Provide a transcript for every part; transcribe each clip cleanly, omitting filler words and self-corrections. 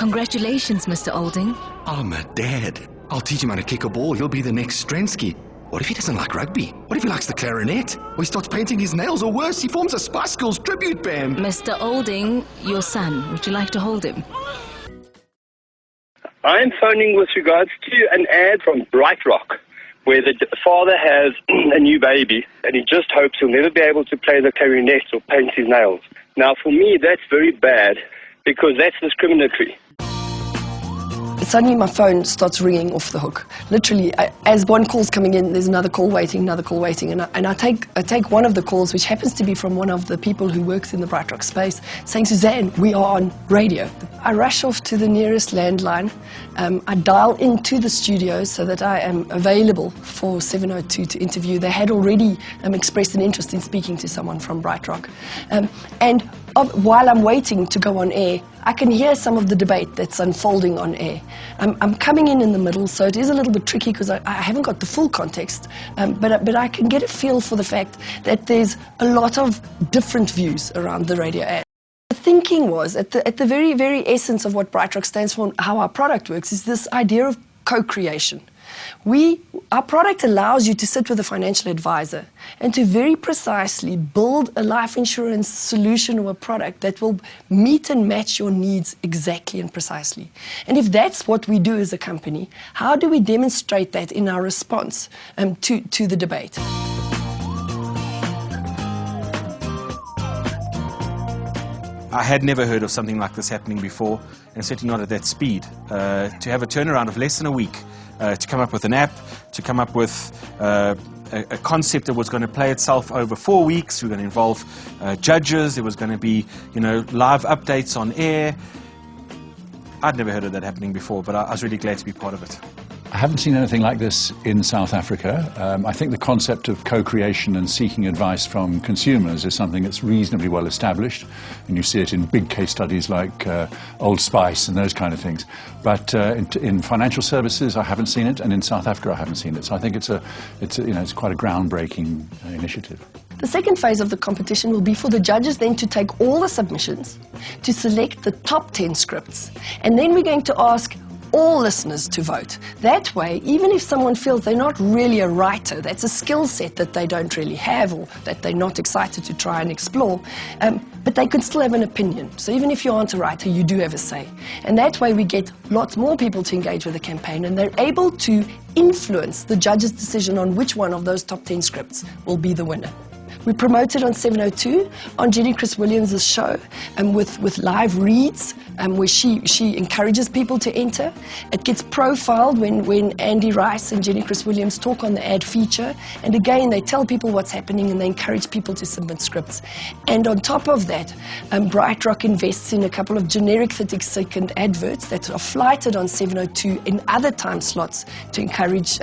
Congratulations, Mr. Olding. I'm a dad. I'll teach him how to kick a ball. He'll be the next Strensky. What if he doesn't like rugby? What if he likes the clarinet? Or he starts painting his nails? Or worse, he forms a Spice Girls tribute band? Mr. Olding, your son. Would you like to hold him? I'm phoning with regards to an ad from BrightRock, where the father has a new baby and he just hopes he'll never be able to play the clarinet or paint his nails. Now, for me, that's very bad because that's discriminatory. Suddenly my phone starts ringing off the hook. Literally, as one call's coming in, there's another call waiting, and I take one of the calls, which happens to be from one of the people who works in the BrightRock space, saying, "Suzanne, we are on radio." I rush off to the nearest landline. I dial into the studio so that I am available for 7:02 to interview. They had already expressed an interest in speaking to someone from BrightRock. While I'm waiting to go on air, I can hear some of the debate that's unfolding on air. I'm coming in the middle, so it is a little bit tricky because I haven't got the full context, but I can get a feel for the fact that there's a lot of different views around the radio ad. The thinking was, at the very, very essence of what BrightRock stands for and how our product works, is this idea of co-creation. Our product allows you to sit with a financial advisor and to very precisely build a life insurance solution or a product that will meet and match your needs exactly and precisely. And if that's what we do as a company, how do we demonstrate that in our response to the debate? I had never heard of something like this happening before, and certainly not at that speed. To have a turnaround of less than a week, to come up with an app, to come up with a concept that was going to play itself over 4 weeks. We were going to involve judges. There was going to be, live updates on air. I'd never heard of that happening before, but I was really glad to be part of it. I haven't seen anything like this in South Africa. I think the concept of co-creation and seeking advice from consumers is something that's reasonably well established, and you see it in big case studies like Old Spice and those kind of things. But in financial services, I haven't seen it, and in South Africa, I haven't seen it. So I think it's quite a groundbreaking initiative. The second phase of the competition will be for the judges then to take all the submissions, to select the top 10 scripts, and then we're going to ask all listeners to vote. That way, even if someone feels they're not really a writer, that's a skill set that they don't really have or that they're not excited to try and explore, but they can still have an opinion. So even if you aren't a writer, you do have a say. And that way we get lots more people to engage with the campaign, and they're able to influence the judge's decision on which one of those top 10 scripts will be the winner. We promote it on 7:02 on Jenny Crwys-Williams' show with live reads where she encourages people to enter. It gets profiled when Andy Rice and Jenny Crwys-Williams talk on the ad feature, and again they tell people what's happening and they encourage people to submit scripts. And on top of that, BrightRock invests in a couple of generic 30-second adverts that are flighted on 7:02 in other time slots to encourage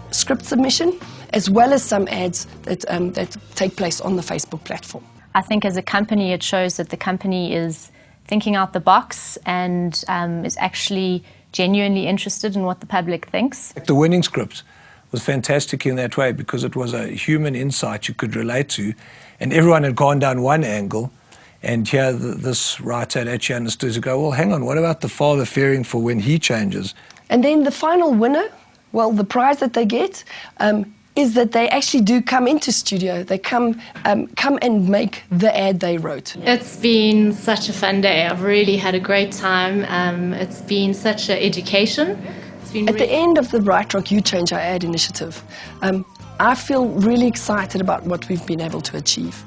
script submission, as well as some ads that take place on the Facebook platform. I think as a company it shows that the company is thinking out the box and is actually genuinely interested in what the public thinks. The winning script was fantastic in that way because it was a human insight you could relate to, and everyone had gone down one angle, and here this writer had actually understood to go, well, hang on, what about the father fearing for when he changes? And then the final winner, well, the prize that they get is that they actually do come into studio. They come and make the ad they wrote. It's been such a fun day. I've really had a great time. It's been such an education. At the end of the BrightRock You Change Our Ad initiative, I feel really excited about what we've been able to achieve.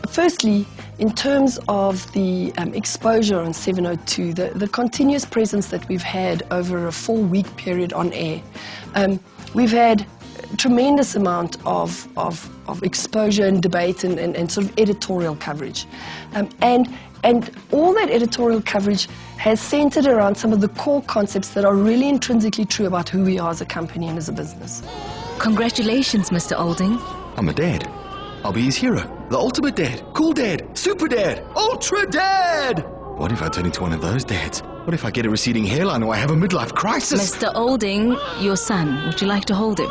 Firstly, in terms of the exposure on 7:02, the continuous presence that we've had over a 4-week period on air, we've had tremendous amount of exposure and debate and sort of editorial coverage. And all that editorial coverage has centered around some of the core concepts that are really intrinsically true about who we are as a company and as a business. Congratulations, Mr. Olding. I'm a dad. I'll be his hero. The ultimate dad. Cool dad. Super dad. Ultra dad! What if I turn into one of those dads? What if I get a receding hairline or I have a midlife crisis? Mr. Olding, your son. Would you like to hold him?